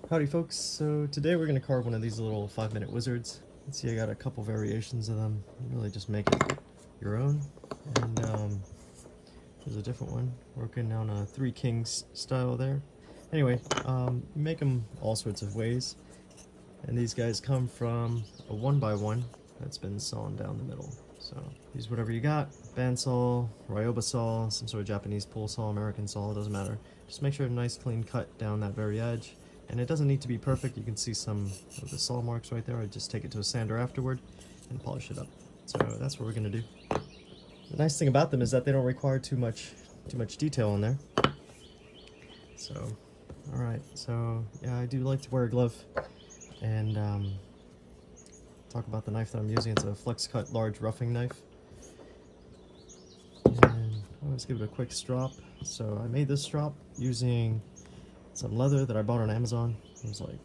Howdy folks, so today we're going to carve one of these little 5-minute wizards. Let's see, I got a couple variations of them. Really just make it your own. And there's a different one, working on a 3 Kings style there. Anyway, make them all sorts of ways. And these guys come from a 1x1 that's been sawn down the middle. So use whatever you got, bandsaw, ryoba saw, some sort of Japanese pull saw, American saw, it doesn't matter. Just make sure a nice clean cut down that very edge. And it doesn't need to be perfect. You can see some of the saw marks right there. I just take it to a sander afterward and polish it up. So that's what we're gonna do. The nice thing about them is that they don't require too much detail in there. So, all right. So yeah, I do like to wear a glove and talk about the knife that I'm using. It's a flex cut large roughing knife. And I'll just give it a quick strop. So I made this strop using some leather that I bought on Amazon. It was like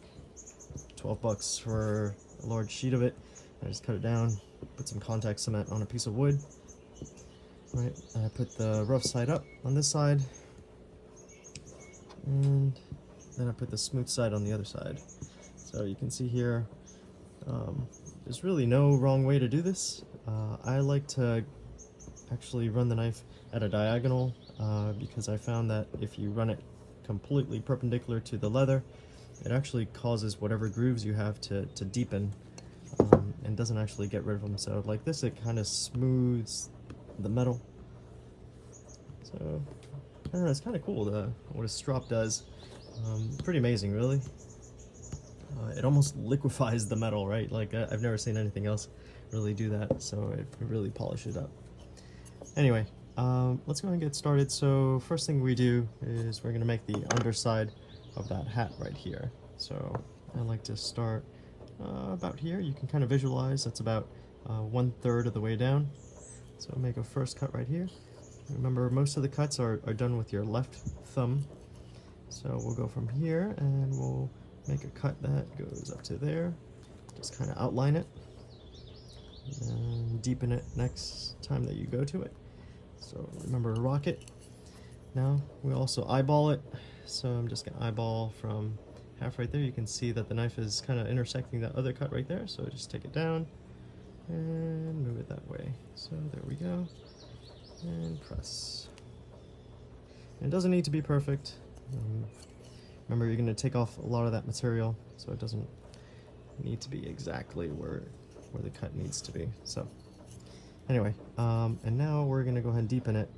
12 bucks for a large sheet of it. I just cut it down, put some contact cement on a piece of wood. Right, I put the rough side up on this side, and then I put the smooth side on the other side. So you can see here, there's really no wrong way to do this. I like to actually run the knife at a diagonal because I found that if you run it completely perpendicular to the leather, it actually causes whatever grooves you have to deepen and doesn't actually get rid of them. So like this, it kind of smooths the metal. So I don't know, it's kind of cool what a strop does. Pretty amazing, really. It almost liquefies the metal, right? Like I've never seen anything else really do that, so it really polishes it up. Anyway, let's go ahead and get started. So first thing we do is we're going to make the underside of that hat right here. So I like to start about here. You can kind of visualize that's about 1/3 of the way down. So make a first cut right here. Remember, most of the cuts are done with your left thumb. So we'll go from here and we'll make a cut that goes up to there. Just kind of outline it and deepen it next time that you go to it. So remember to rock it. Now we also eyeball it. So I'm just gonna eyeball from half right there. You can see that the knife is kind of intersecting that other cut right there. So just take it down and move it that way. So there we go. And press. And it doesn't need to be perfect. Remember, you're gonna take off a lot of that material, so it doesn't need to be exactly where the cut needs to be. So anyway, and now we're gonna go ahead and deepen it.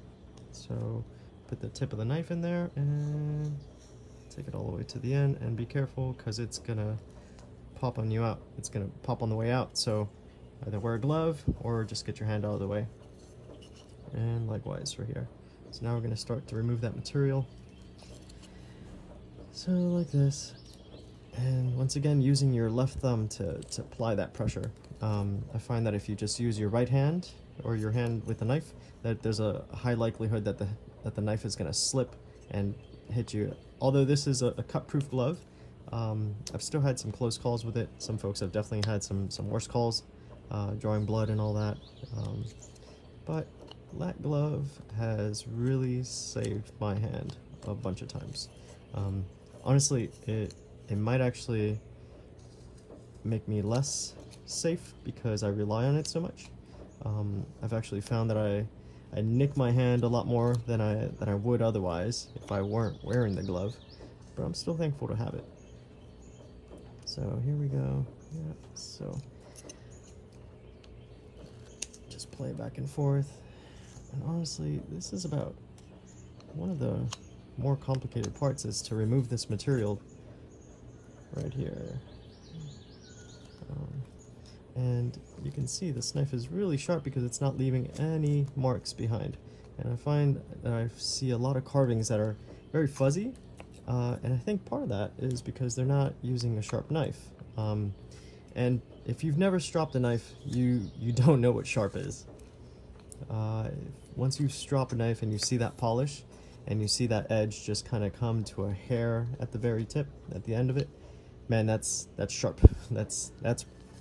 So put the tip of the knife in there and take it all the way to the end, and be careful because it's gonna pop on you out. It's gonna pop on the way out, so either wear a glove or just get your hand out of the way. And likewise for here. So now we're gonna start to remove that material. So like this. And once again, using your left thumb to apply that pressure. I find that if you just use your right hand or your hand with the knife, that there's a high likelihood that the knife is going to slip and hit you. Although this is a cut-proof glove, I've still had some close calls with it. Some folks have definitely had some worse calls, drawing blood and all that. But that glove has really saved my hand a bunch of times. Honestly, it might actually make me less safe because I rely on it so much. I've actually found that I nick my hand a lot more than I would otherwise if I weren't wearing the glove, but I'm still thankful to have it. So here we go. Yeah, so just play back and forth. And honestly, this is about one of the more complicated parts, is to remove this material right here. And you can see this knife is really sharp because it's not leaving any marks behind. And I find that I see a lot of carvings that are very fuzzy, and I think part of that is because they're not using a sharp knife. And if you've never stropped a knife, you don't know what sharp is. Once you strop a knife and you see that polish, and you see that edge just kind of come to a hair at the very tip, at the end of it, man, that's sharp. That's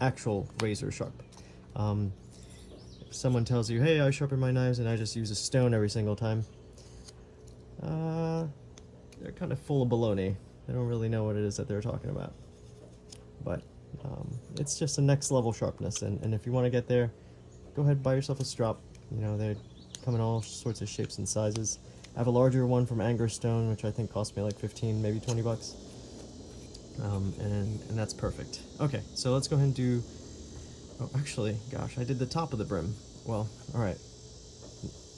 actual razor sharp. If someone tells you, hey, I sharpen my knives and I just use a stone every single time, they're kind of full of baloney. they don't really know what it is that they're talking about. But it's just a next level sharpness, and if you want to get there, go ahead and buy yourself a strop. You know, they come in all sorts of shapes and sizes. I have a larger one from Angerstone, which I think cost me like 15, maybe 20 bucks. And that's perfect. Okay, so let's go ahead and do... Oh, actually, gosh, I did the top of the brim. Well, alright.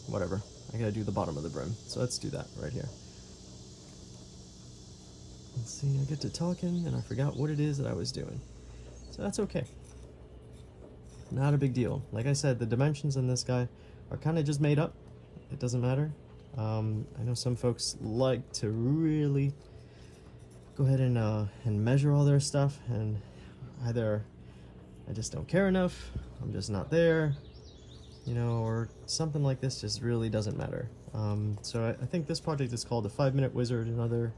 Whatever. I gotta do the bottom of the brim. So let's do that right here. Let's see, I get to talking, and I forgot what it is that I was doing. So that's okay. Not a big deal. Like I said, the dimensions in this guy are kind of just made up. It doesn't matter. I know some folks like to really go ahead and measure all their stuff, and either I just don't care enough, I'm just not there, you know, or something like this just really doesn't matter. So I think this project is called the 5-Minute Wizard in other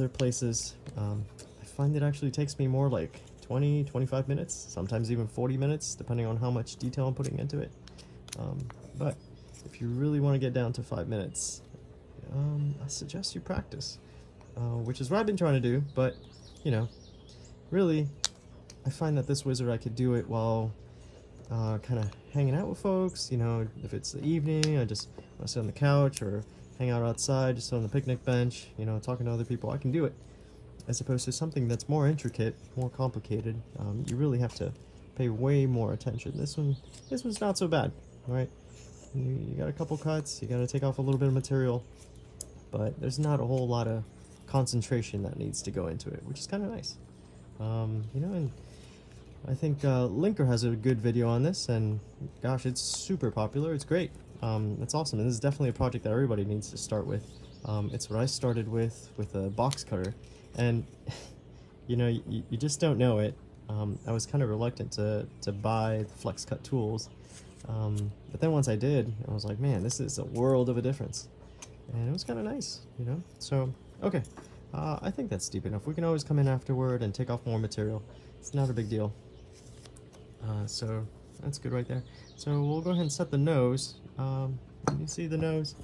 places. I find it actually takes me more like 20, 25 minutes, sometimes even 40 minutes, depending on how much detail I'm putting into it. But if you really want to get down to 5 minutes, I suggest you practice, which is what I've been trying to do. But, you know, really, I find that this wizard, I could do it while kind of hanging out with folks. You know, if it's the evening, I just want to sit on the couch or hang out outside, just sit on the picnic bench, you know, talking to other people. I can do it. As opposed to something that's more intricate, more complicated, you really have to pay way more attention. This one's not so bad, right? You got a couple cuts, you got to take off a little bit of material, but there's not a whole lot of concentration that needs to go into it, which is kind of nice. You know, and I think Linker has a good video on this, and gosh, it's super popular. It's great. It's awesome, and this is definitely a project that everybody needs to start with. It's what I started with a box cutter, and you know, you just don't know it. I was kind of reluctant to buy flex cut tools, but then once I did, I was like, man, this is a world of a difference, and it was kind of nice, you know. So okay, I think that's deep enough. We can always come in afterward and take off more material. It's not a big deal. So that's good right there. So we'll go ahead and set the nose. You see the nose?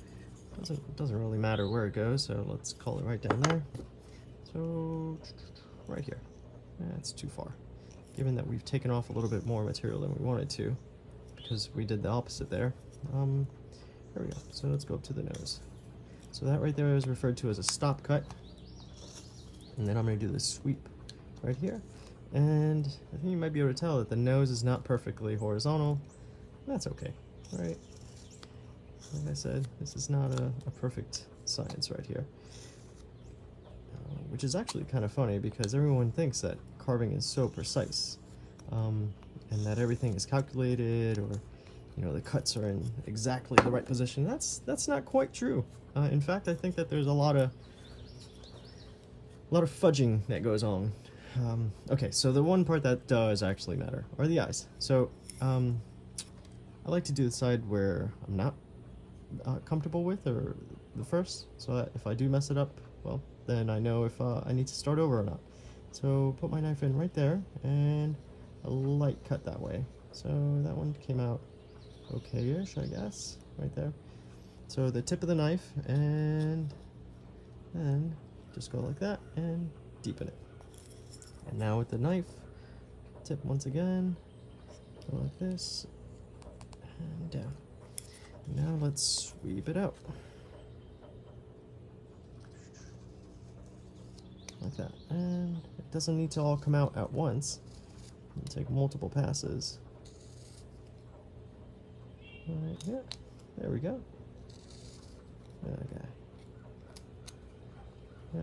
Doesn't really matter where it goes, so let's call it right down there. So right here. That's too far, given that we've taken off a little bit more material than we wanted to, because we did the opposite there. There we go. So let's go up to the nose. So that right there is referred to as a stop cut, and then I'm going to do this sweep right here. And I think you might be able to tell that the nose is not perfectly horizontal. That's okay, right? Like I said, this is not a perfect science right here. Which is actually kind of funny, because everyone thinks that carving is so precise, and that everything is calculated, or, you know, the cuts are in exactly the right position. That's not quite true. In fact, I think that there's a lot of fudging that goes on. Okay, so the one part that does actually matter are the eyes. So I like to do the side where I'm not comfortable with, or the first, so that if I do mess it up, well, then I know if I need to start over or not. So put my knife in right there, and a light cut that way. So that one came out okay-ish, I guess, right there. So the tip of the knife, and then just go like that and deepen it. And now with the knife, tip once again, go like this, and down. Now let's sweep it out. Like that. And it doesn't need to all come out at once. You can take multiple passes. Right here. There we go. Okay. Yeah.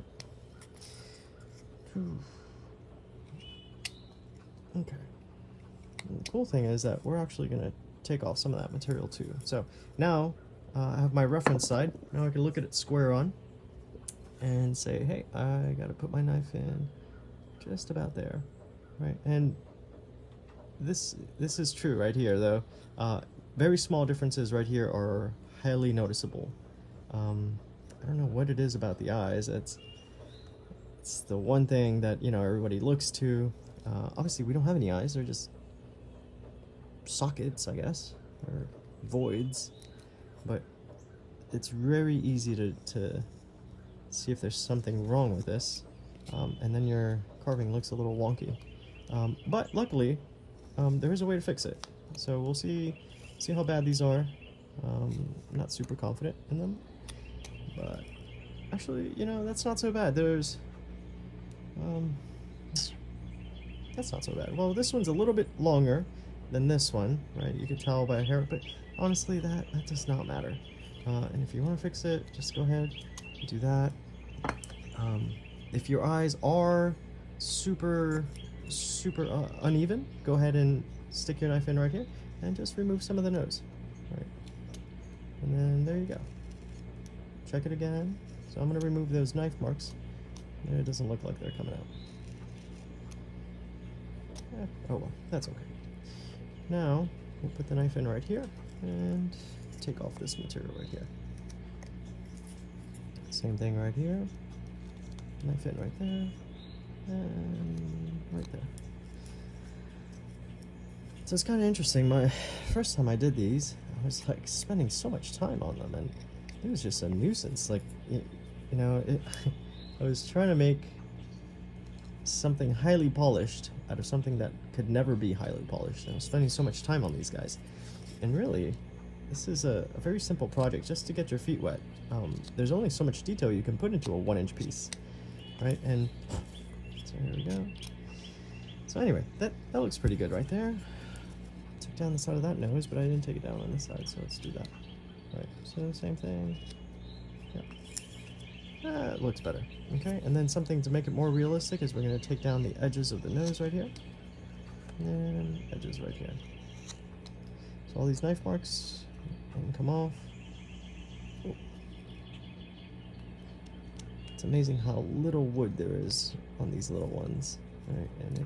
Okay. And the cool thing is that we're actually going to take off some of that material too. So now I have my reference side. Now I can look at it square on and say, hey, I got to put my knife in just about there, right? And this is true right here, though. Very small differences right here are highly noticeable. I don't know what it is about the eyes. It's the one thing that, you know, everybody looks to. Obviously, we don't have any eyes. They're just sockets, I guess, or voids. But it's very easy to see if there's something wrong with this, and then your carving looks a little wonky. But luckily, there is a way to fix it. So we'll see how bad these are. I'm not super confident in them, but actually, you know, that's not so bad. That's not so bad. Well, this one's a little bit longer than this one, right? You can tell by a hair, but honestly, that does not matter. And if you want to fix it, just go ahead and do that. If your eyes are super uneven, go ahead and stick your knife in right here and just remove some of the nose. Right. And then there you go. Check it again. So I'm going to remove those knife marks. It doesn't look like they're coming out. Oh well, that's okay. Now, we'll put the knife in right here and take off this material right here. Same thing right here. Knife in right there. And right there. So it's kind of interesting. My first time I did these, I was like spending so much time on them, and it was just a nuisance. Like, you know, I was trying to make something highly polished out of something that could never be highly polished. And I was spending so much time on these guys. And really, this is a very simple project just to get your feet wet. There's only so much detail you can put into a 1-inch piece, right? And so here we go. So anyway, that looks pretty good right there. Took down the side of that nose, but I didn't take it down on this side, so let's do that. Right, so same thing. Yeah. It looks better. Okay, and then something to make it more realistic is we're going to take down the edges of the nose right here. And edges right here. So all these knife marks can come off. Oh. It's amazing how little wood there is on these little ones. Right, and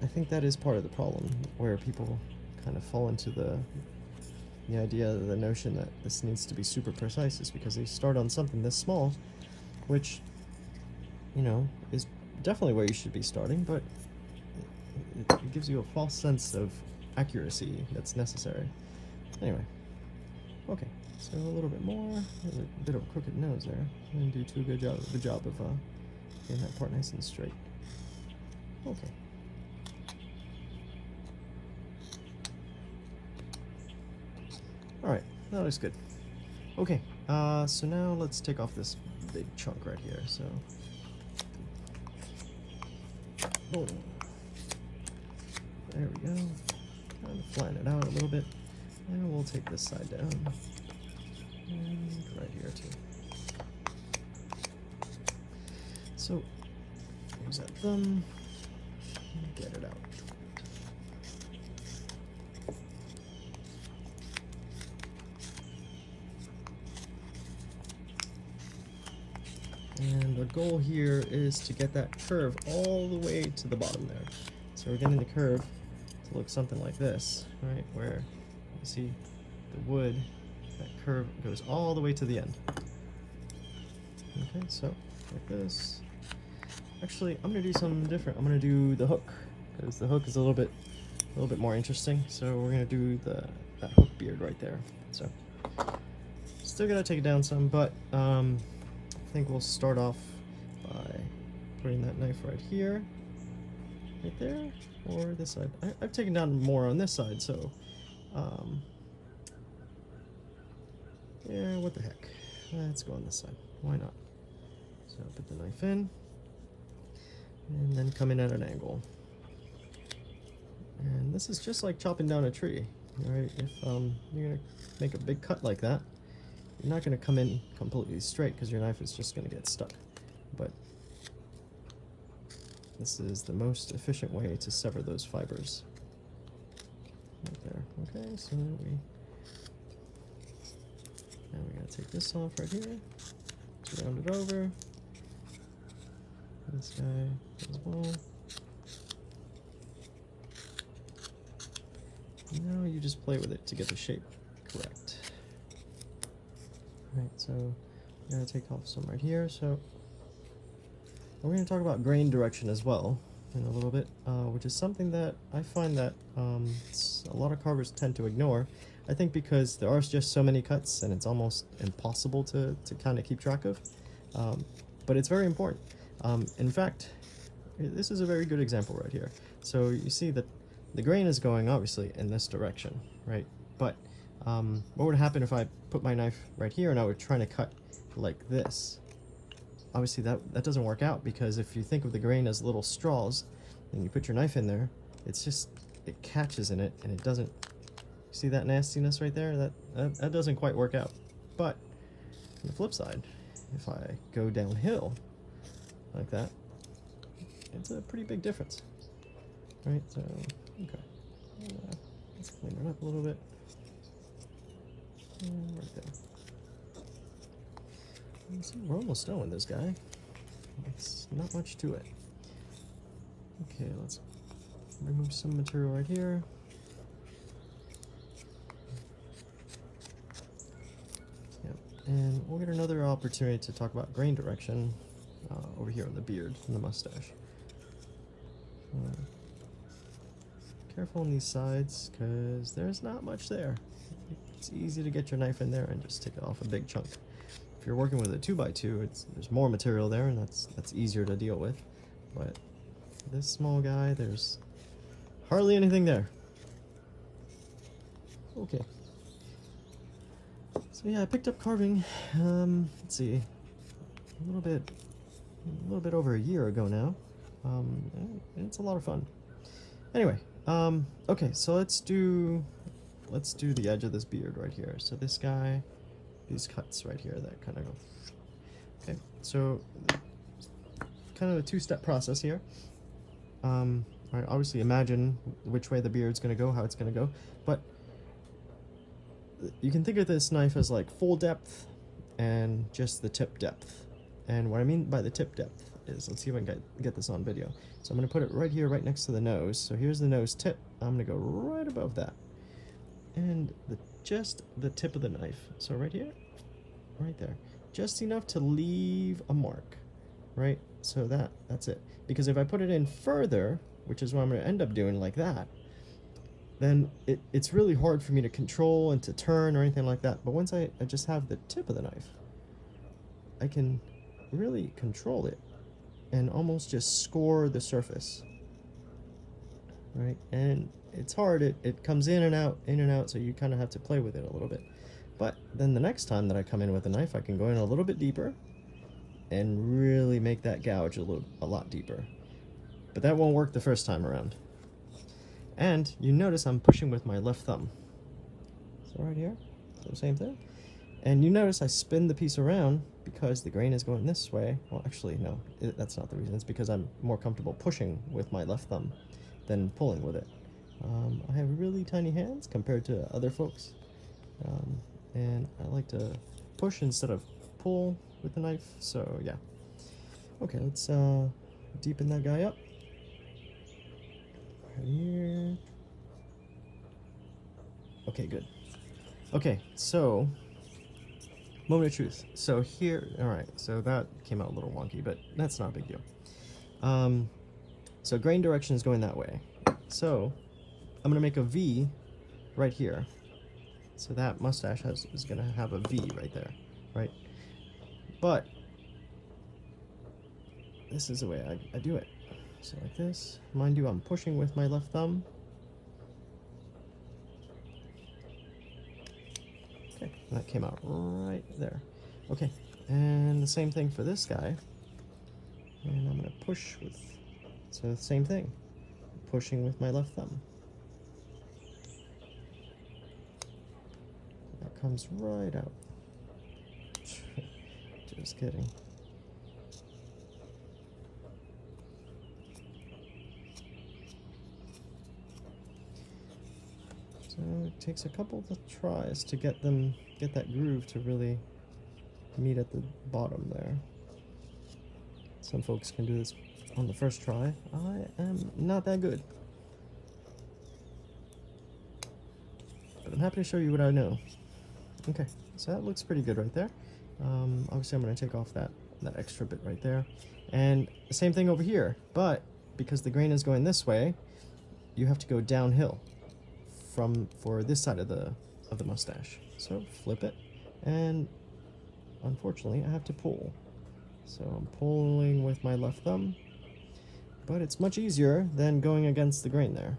I think that is part of the problem, where people kind of fall into the idea, the notion that this needs to be super precise, is because they start on something this small, which, you know, is definitely where you should be starting, but it gives you a false sense of accuracy that's necessary. Anyway, okay, so a little bit more. There's a bit of a crooked nose there. I didn't do too good job of getting that part nice and straight. Okay. Alright, that looks good. Okay, so now let's take off this big chunk right here, so... Boom. There we go. Kind of flatten it out a little bit. And we'll take this side down. And right here too. So, use that thumb, and get it out. And the goal here is to get that curve all the way to the bottom there. So we're getting the curve to look something like this, right? Where you see the wood, that curve goes all the way to the end. Okay, so like this. Actually, I'm gonna do something different. I'm gonna do the hook, because the hook is a little bit more interesting. So we're gonna do that hook beard right there. So still gotta take it down some, but I think we'll start off by putting that knife right here, right there, or this side. I've taken down more on this side, so yeah, what the heck. Let's go on this side. Why not? So put the knife in, and then come in at an angle. And this is just like chopping down a tree, right? If you're gonna make a big cut like that, you're not going to come in completely straight because your knife is just going to get stuck. But this is the most efficient way to sever those fibers. Right there. Okay, so now we got to take this off right here. Round it over. This guy as well. Now you just play with it to get the shape correct. Right, so I'm going to take off some right here. So we're going to talk about grain direction as well. in a little bit, which is something that I find that a lot of carvers tend to ignore. I think because there are just so many cuts and it's almost impossible to kind of keep track of. But it's very important. In fact, this is a very good example right here. So you see that the grain is going obviously in this direction, right? But what would happen if I put my knife right here and I were trying to cut like this? Obviously that doesn't work out, because if you think of the grain as little straws and you put your knife in there, it's just, it catches in it and it doesn't, see that nastiness right there? That doesn't quite work out. But on the flip side, if I go downhill like that, it's a pretty big difference, right? So, okay, let's clean it up a little bit. Right there. See, we're almost done with this guy. It's not much to it. Okay, let's remove some material right here. Yep, and we'll get another opportunity to talk about grain direction over here on the beard and the mustache. Careful on these sides, because there's not much there. It's easy to get your knife in there and just take it off a big chunk. If you're working with a 2x2, there's more material there, and that's easier to deal with. But this small guy, there's hardly anything there. Okay. So yeah, I picked up carving. Let's see, a little bit over a year ago now. And it's a lot of fun. Anyway, okay, so let's do the edge of this beard right here. So this guy, these cuts right here that kind of go. Okay, so kind of a two-step process here. Right, obviously imagine which way the beard's going to go, how it's going to go, but you can think of this knife as like full depth and just the tip depth. And what I mean by the tip depth is, let's see if I can get this on video. So I'm going to put it right here, right next to the nose. So here's the nose tip. I'm going to go right above that. And just the tip of the knife. So right here, right there. Just enough to leave a mark, right? So that's it. Because if I put it in further, which is what I'm going to end up doing like that, then it's really hard for me to control and to turn or anything like that. But once I just have the tip of the knife, I can really control it and almost just score the surface, right? And it's hard, it comes in and out, so you kind of have to play with it a little bit. But then the next time that I come in with a knife, I can go in a little bit deeper and really make that gouge a lot deeper. But that won't work the first time around. And you notice I'm pushing with my left thumb. So right here, the same thing. And you notice I spin the piece around because the grain is going this way. Well, actually, no, that's not the reason. It's because I'm more comfortable pushing with my left thumb than pulling with it. I have really tiny hands compared to other folks. And I like to push instead of pull with the knife, so yeah. Okay, let's deepen that guy up. Right here. Okay, good. Okay, so moment of truth. So here, all right, so that came out a little wonky, but that's not a big deal. So grain direction is going that way. So I'm gonna make a V right here. So that mustache is gonna have a V right there, right? But this is the way I do it. So like this. Mind you, I'm pushing with my left thumb. Okay, that came out right there. Okay, and the same thing for this guy. And I'm gonna push with, so the same thing. Pushing with my left thumb. That comes right out. Just kidding. So it takes a couple of tries to get that groove to really meet at the bottom there. Some folks can do this on the first try. I am not that good. But I'm happy to show you what I know. Okay, so that looks pretty good right there. Obviously I'm going to take off that extra bit right there. And the same thing over here, but because the grain is going this way, you have to go downhill for this side of the mustache. So flip it, and unfortunately I have to pull. So I'm pulling with my left thumb, but it's much easier than going against the grain there.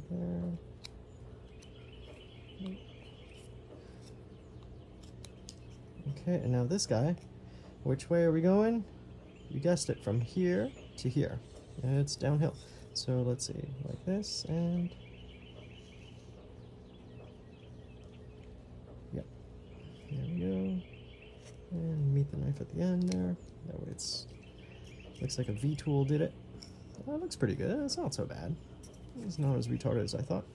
There. Okay, and now this guy, which way are we going? You guessed it, from here to here, and it's downhill. So let's see, like this, and yep, there we go, and meet the knife at the end there. That way looks like a V-tool did it. Well, it looks pretty good. It's not so bad. It's not as retarded as I thought.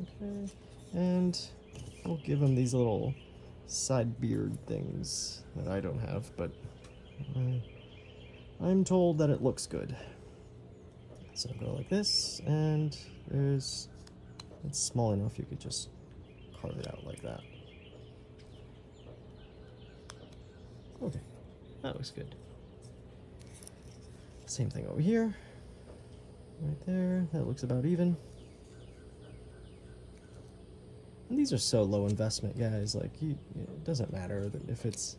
Okay, and we'll give him these little side beard things that I don't have, but I'm told that it looks good. So go like this, and it's small enough you could just carve it out like that. Okay, that looks good. Same thing over here. Right there, that looks about even. And these are so low investment, guys. Like, it doesn't matter if it's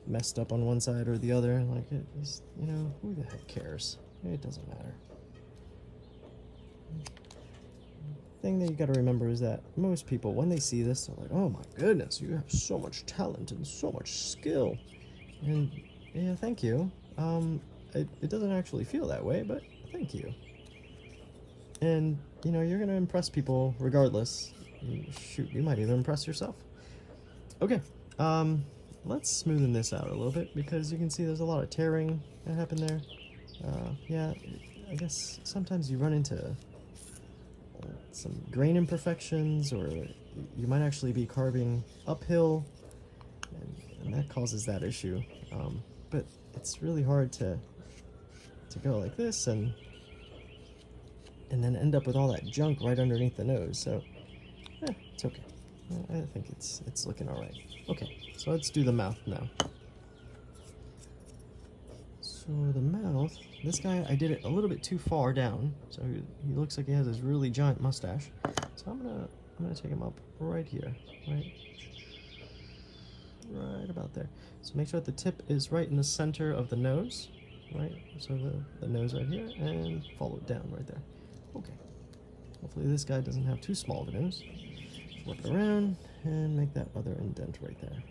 messed up on one side or the other. Like, it just, you know, who the heck cares? It doesn't matter. The thing that you gotta remember is that most people, when they see this, they're like, oh my goodness, you have so much talent and so much skill. And yeah, thank you. It doesn't actually feel that way, but thank you. And, you know, you're gonna impress people regardless. Shoot, you might even impress yourself. Okay, let's smoothen this out a little bit, because you can see there's a lot of tearing that happened there. Yeah, I guess sometimes you run into some grain imperfections, or you might actually be carving uphill, and that causes that issue. But it's really hard to go like this and then end up with all that junk right underneath the nose. So it's okay. I think it's looking all right. Okay, so let's do the mouth now. So the mouth, this guy, I did it a little bit too far down, so he looks like he has this really giant mustache. So I'm gonna take him up right here, right about there. So make sure that the tip is right in the center of the nose, right? So the nose right here, and follow it down right there. Okay. Hopefully this guy doesn't have too small of a nose. Flip it around and make that other indent right there.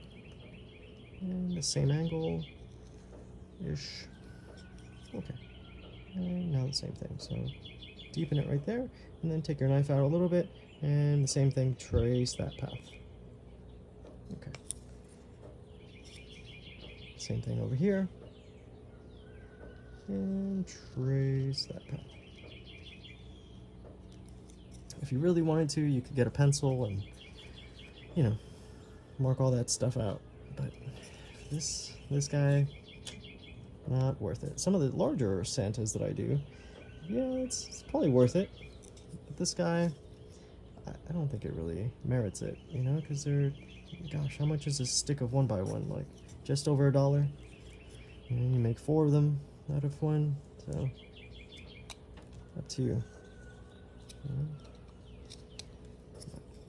And the same angle-ish. Okay. And now the same thing. So deepen it right there, and then take your knife out a little bit, and the same thing, trace that path. Okay. Same thing over here. And trace that path. If you really wanted to, you could get a pencil and, you know, mark all that stuff out. But this guy, not worth it. Some of the larger Santas that I do, yeah, it's probably worth it. But this guy, I don't think it really merits it, you know, because gosh, how much is a stick of 1x1? Like, just over $1. And you make 4 of them out of 1, so up to you.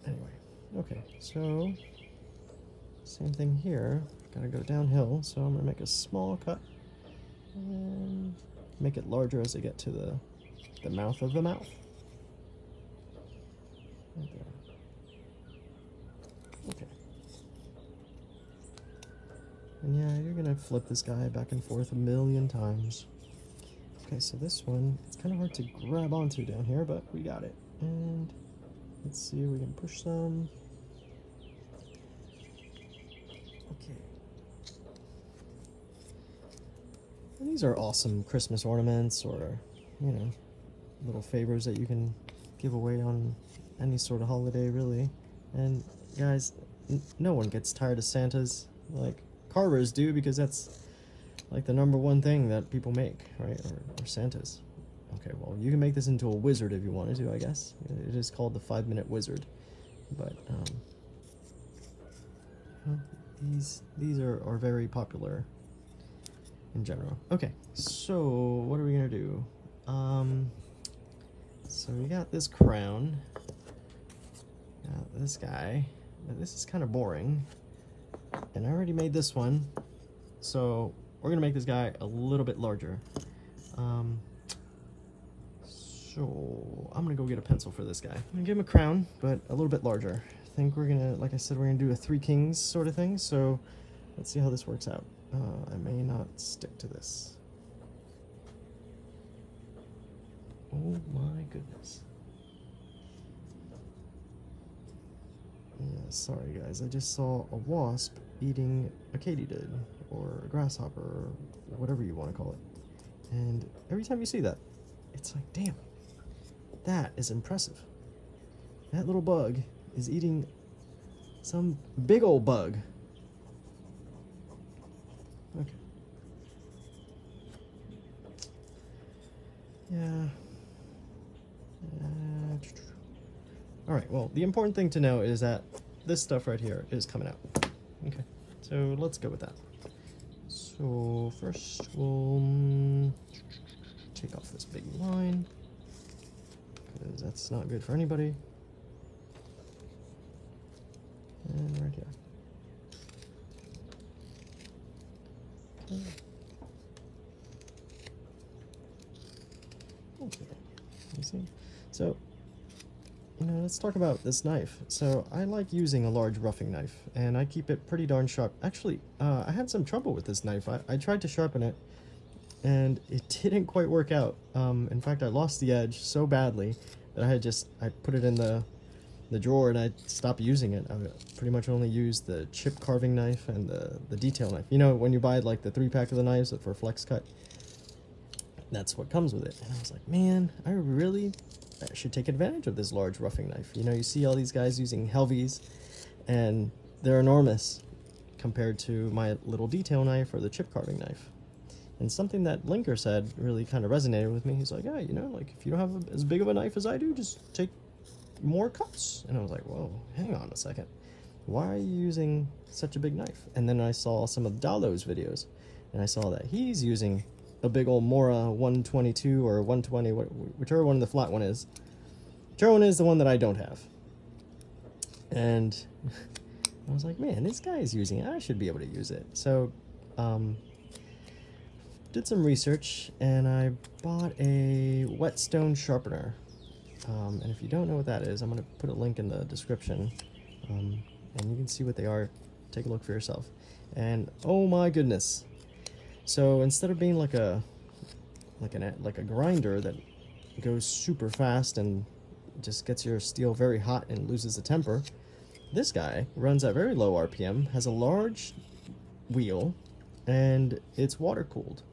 Anyway, okay, so same thing here. Gotta go downhill, so I'm gonna make a small cut and make it larger as I get to the mouth of the mouth. Right there. Okay. And yeah, you're gonna flip this guy back and forth a million times. Okay, so this one, it's kind of hard to grab onto down here, but we got it. And let's see if we can push some. Okay. And these are awesome Christmas ornaments, or, you know, little favors that you can give away on any sort of holiday, really. And guys, no one gets tired of Santas. Like, carvers do, because that's like the #1 thing that people make, right? Or Santas. Okay, well, you can make this into a wizard if you wanted to, I guess. It is called the 5-minute wizard. But, these are very popular in general. Okay, so what are we gonna do? So we got this crown, got this guy, but this is kind of boring, and I already made this one, so we're gonna make this guy a little bit larger. So I'm gonna go get a pencil for this guy. I'm gonna give him a crown, but a little bit larger. I think we're gonna, like I said, we're gonna do a three kings sort of thing, so let's see how this works out. I may not stick to this. Oh my goodness. Yeah, sorry guys, I just saw a wasp eating a katydid, or a grasshopper, or whatever you want to call it. And every time you see that, it's like, damn, that is impressive. That little bug is eating some big old bug. Okay. Yeah. Alright, well, the important thing to know is that this stuff right here is coming out. Okay, so let's go with that. So first we'll take off this big line, because that's not good for anybody. And right here. Okay. Okay. You see? So, let's talk about this knife. So I like using a large roughing knife, and I keep it pretty darn sharp. Actually, I had some trouble with this knife. I tried to sharpen it, and it didn't quite work out. In fact, I lost the edge so badly that I put it in the drawer and I stopped using it. I pretty much only used the chip carving knife and the detail knife. You know, when you buy like the 3-pack of the knives for flex cut, that's what comes with it. And I was like, man, I should take advantage of this large roughing knife. You know, you see all these guys using Helvies, and they're enormous compared to my little detail knife or the chip carving knife. And something that Linker said really kind of resonated with me. He's like, yeah, like if you don't have as big of a knife as I do, just take more cuts. And I was like, whoa, hang on a second. Why are you using such a big knife? And then I saw some of Dalo's videos, and I saw that he's using a big old Mora 122 or 120, whichever one the flat one is. Whichever one is the one that I don't have. And I was like, man, this guy is using it. I should be able to use it. So, did some research, and I bought a whetstone sharpener. And if you don't know what that is, I'm going to put a link in the description, and you can see what they are. Take a look for yourself. And oh my goodness. So instead of being like a grinder that goes super fast and just gets your steel very hot and loses the temper, this guy runs at very low RPM, has a large wheel, and it's water cooled.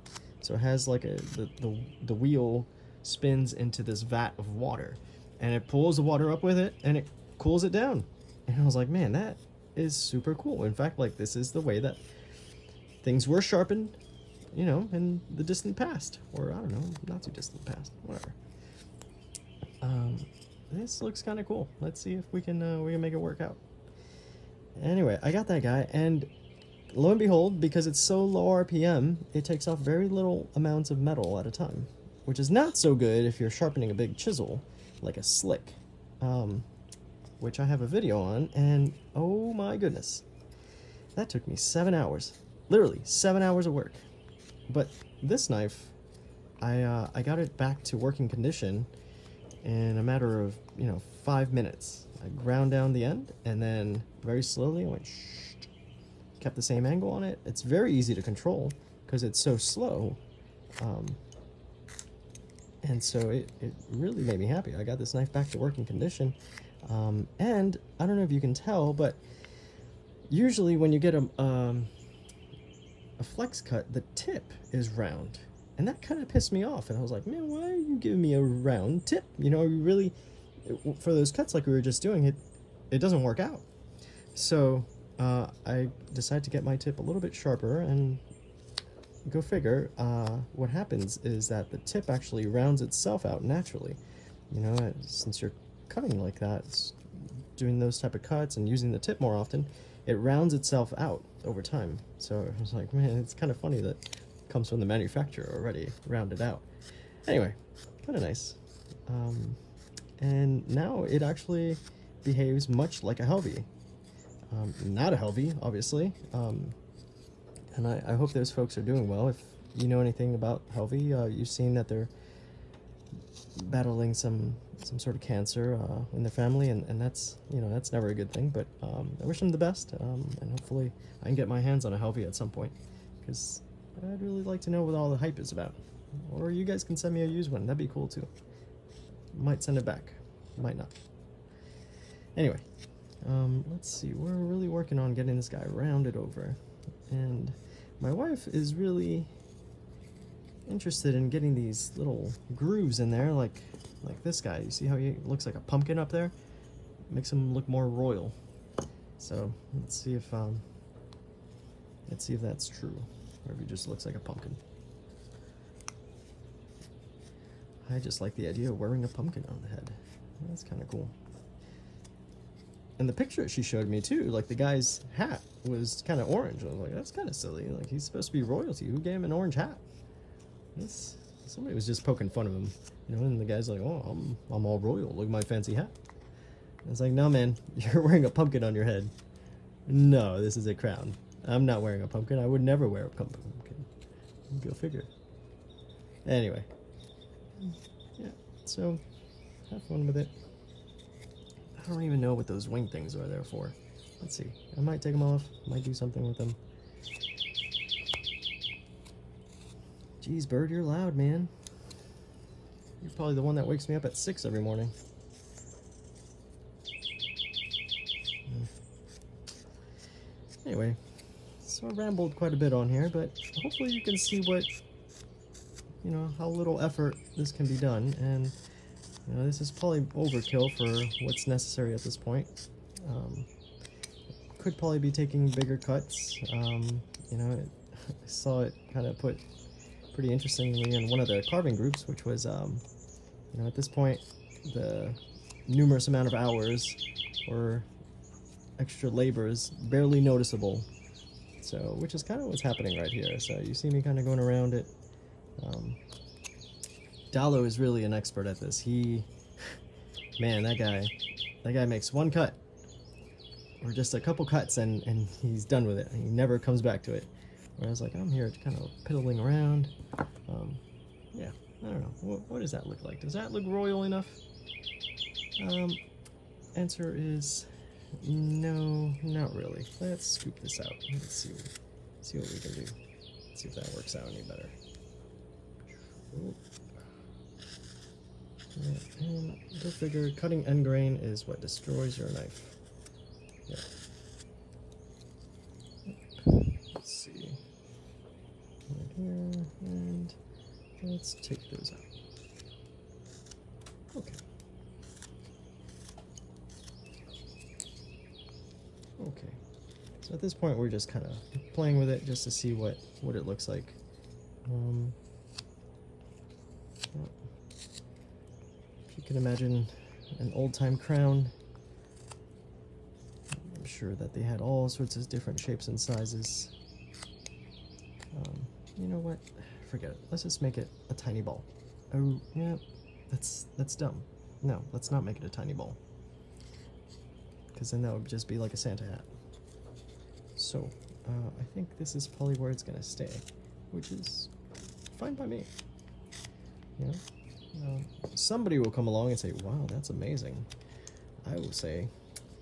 So it has like the wheel spins into this vat of water, and it pulls the water up with it, and it cools it down. And I was like, man, that is super cool. In fact, like, this is the way that things were sharpened, in the distant past, or I don't know, not too distant past, whatever. This looks kind of cool. Let's see if we can make it work out. Anyway, I got that guy, and lo and behold, because it's so low RPM, it takes off very little amounts of metal at a time, which is not so good if you're sharpening a big chisel, like a slick, which I have a video on, and oh my goodness, that took me 7 hours, literally 7 hours of work. But this knife, I got it back to working condition in a matter of 5 minutes. I ground down the end, and then very slowly I went shh, kept the same angle on it. It's very easy to control because it's so slow, and so it really made me happy. I got this knife back to working condition, and I don't know if you can tell, but usually when you get a flex cut, the tip is round, and that kind of pissed me off. And I was like, man, why are you giving me a round tip? You really, for those cuts like we were just doing, it doesn't work out. So I decided to get my tip a little bit sharper, and go figure, what happens is that the tip actually rounds itself out naturally. Since you're cutting like that, it's doing those type of cuts and using the tip more often, it rounds itself out over time. So I was like, man, it's kind of funny that it comes from the manufacturer already rounded out. Anyway, kind of nice. And now it actually behaves much like a Helvie. Not a Helvie, obviously. And I hope those folks are doing well. If you know anything about Helvie, you've seen that they're battling some sort of cancer in their family, and that's, you know, that's never a good thing. But I wish them the best, and hopefully I can get my hands on a Helvie at some point, because I'd really like to know what all the hype is about. Or you guys can send me a used one. That'd be cool too. Might send it back, might not. Anyway, let's see. We're really working on getting this guy rounded over, and my wife is really interested in getting these little grooves in there, like this guy. You see how he looks like a pumpkin up there? Makes him look more royal. So let's see if that's true, or if he just looks like a pumpkin. I just like the idea of wearing a pumpkin on the head. That's kind of cool. And the picture she showed me too, like the guy's hat was kind of orange. I was like, that's kind of silly. Like, he's supposed to be royalty. Who gave him an orange hat? Somebody was just poking fun of him, you know. And the guy's like, "Oh, I'm all royal. Look at my fancy hat." And it's like, no, man, you're wearing a pumpkin on your head. No, this is a crown. I'm not wearing a pumpkin. I would never wear a pumpkin. Go figure. Anyway, yeah. So have fun with it. I don't even know what those wing things are there for. Let's see. I might take them off. Might do something with them. Jeez, bird, you're loud, man. You're probably the one that wakes me up at 6 every morning. Anyway, so I rambled quite a bit on here, but hopefully you can see what, you know, how little effort this can be done. And, you know, this is probably overkill for what's necessary at this point. Could probably be taking bigger cuts. You know, I saw it kind of put pretty interestingly in one of the carving groups, which was, you know, at this point, the numerous amount of hours or extra labor is barely noticeable. So, which is kind of what's happening right here. So you see me kind of going around it. Dalo is really an expert at this. Man, that guy makes one cut or just a couple cuts and he's done with it. He never comes back to it. Whereas, like, I'm here kind of piddling around. Yeah, I don't know. What does that look like? Does that look royal enough? Answer is no, not really. Let's scoop this out. Let's see what we can do. See if that works out any better. Ooh. Yeah, and go figure, cutting end grain is what destroys your knife. Yeah. Let's see. Right here, and let's take those out. Okay. Okay. So at this point, we're just kind of playing with it just to see what it looks like. If you can imagine an old-time crown, I'm sure that they had all sorts of different shapes and sizes. You know what? Forget it. Let's just make it a tiny ball. Oh, yeah, that's dumb. No, let's not make it a tiny ball, because then that would just be like a Santa hat. So, I think this is probably where it's gonna stay, which is fine by me. You know, somebody will come along and say, "Wow, that's amazing." I will say,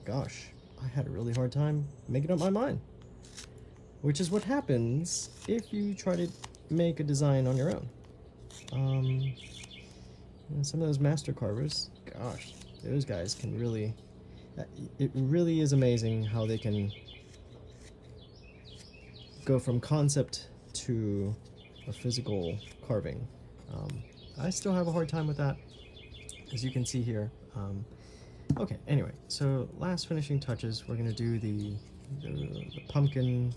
"Gosh, I had a really hard time making up my mind." Which is what happens if you try to make a design on your own. You know, some of those master carvers, gosh, those guys can really, it really is amazing how they can go from concept to a physical carving. I still have a hard time with that, as you can see here. Okay, anyway, so last finishing touches, we're gonna do the pumpkin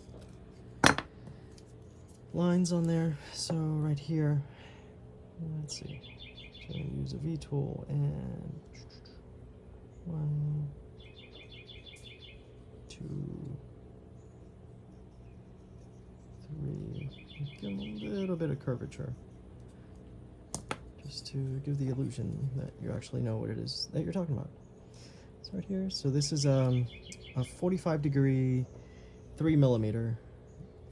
lines on there. So right here, let's see, so I'm gonna use a V tool and 1, give them a little bit of curvature, just to give the illusion that you actually know what it is that you're talking about. So right here, so this is a 45-degree 3mm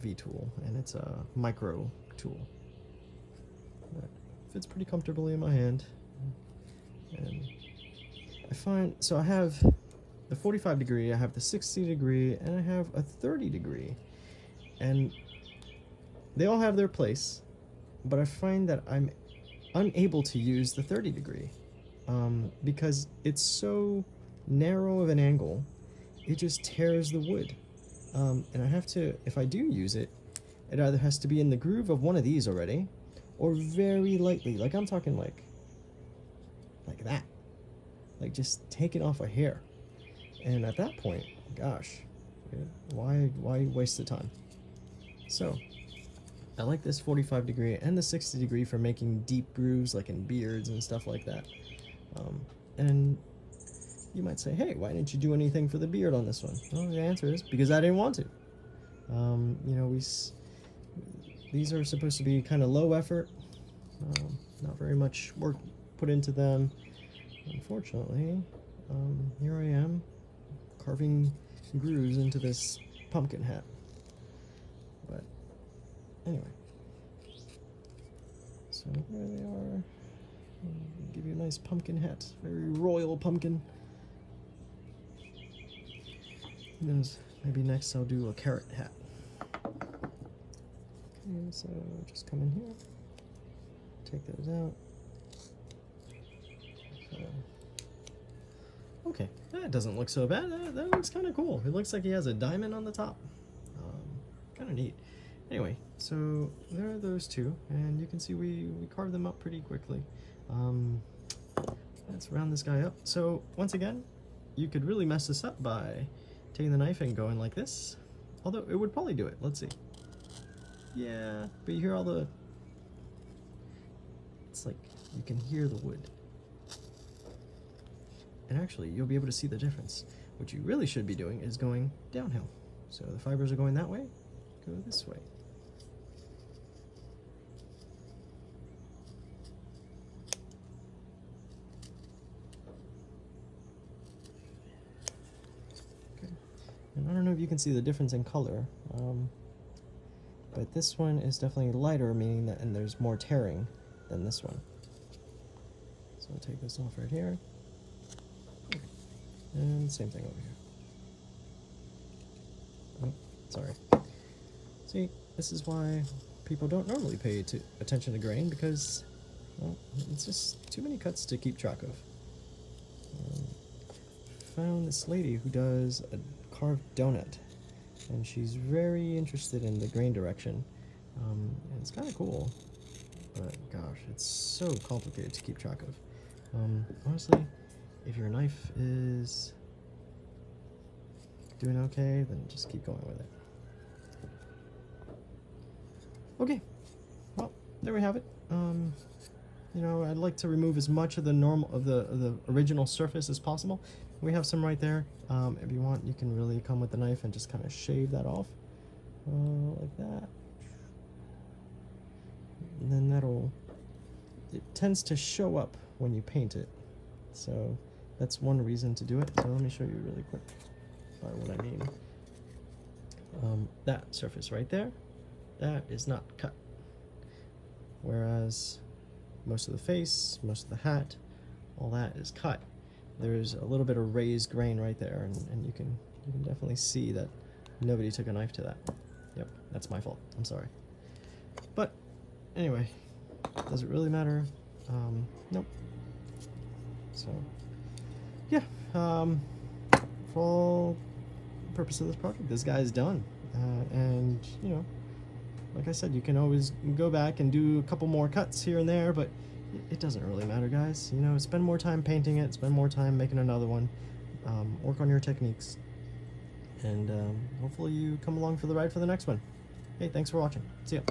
V tool, and it's a micro tool. That fits pretty comfortably in my hand, and I find, so I have the 45-degree, I have the 60-degree, and I have a 30-degree, and they all have their place, but I find that I'm unable to use the 30-degree because it's so narrow of an angle, it just tears the wood. And I have to, if I do use it, it either has to be in the groove of one of these already, or very lightly, like I'm talking like that, like just taking off a hair. And at that point, gosh, why waste the time? So I like this 45-degree and the 60-degree for making deep grooves, like in beards and stuff like that. And you might say, hey, why didn't you do anything for the beard on this one? Well, the answer is because I didn't want to. You know, these are supposed to be kind of low effort, not very much work put into them. Unfortunately, here I am carving grooves into this pumpkin hat. But anyway, so there they are. I'll give you a nice pumpkin hat, very royal pumpkin. And maybe next I'll do a carrot hat. Okay, so just come in here, take those out. So, okay, that doesn't look so bad. That looks kind of cool. It looks like he has a diamond on the top. Kind of neat. Anyway, so there are those two, and you can see we carved them up pretty quickly. Let's round this guy up. So once again, you could really mess this up by taking the knife and going like this. Although it would probably do it. Let's see. Yeah, but you hear all the... It's like you can hear the wood. And actually, you'll be able to see the difference. What you really should be doing is going downhill. So the fibers are going that way, go this way. Okay. And I don't know if you can see the difference in color, but this one is definitely lighter, meaning that, and there's more tearing than this one. So I'll take this off right here. Okay. And same thing over here. Oh, sorry. See, this is why people don't normally pay attention to grain, because, well, it's just too many cuts to keep track of. Found this lady who does a carved donut, and she's very interested in the grain direction. And it's kind of cool, but gosh, it's so complicated to keep track of. Honestly, if your knife is doing okay, then just keep going with it. Okay, well, there we have it. You know, I'd like to remove as much of the original surface as possible. We have some right there. If you want, you can really come with the knife and just kind of shave that off, like that. And then it tends to show up when you paint it. So that's one reason to do it. So let me show you really quick by what I mean. That surface right there, that is not cut. Whereas most of the face, most of the hat, all that is cut. There's a little bit of raised grain right there, and you can definitely see that nobody took a knife to that. Yep, that's my fault. I'm sorry. But anyway, does it really matter? Nope. So yeah, for all purpose of this project, this guy's done. And you know, like I said, you can always go back and do a couple more cuts here and there, but it doesn't really matter, guys. You know, spend more time painting it, spend more time making another one, work on your techniques, and hopefully you come along for the ride for the next one. Hey, thanks for watching. See ya.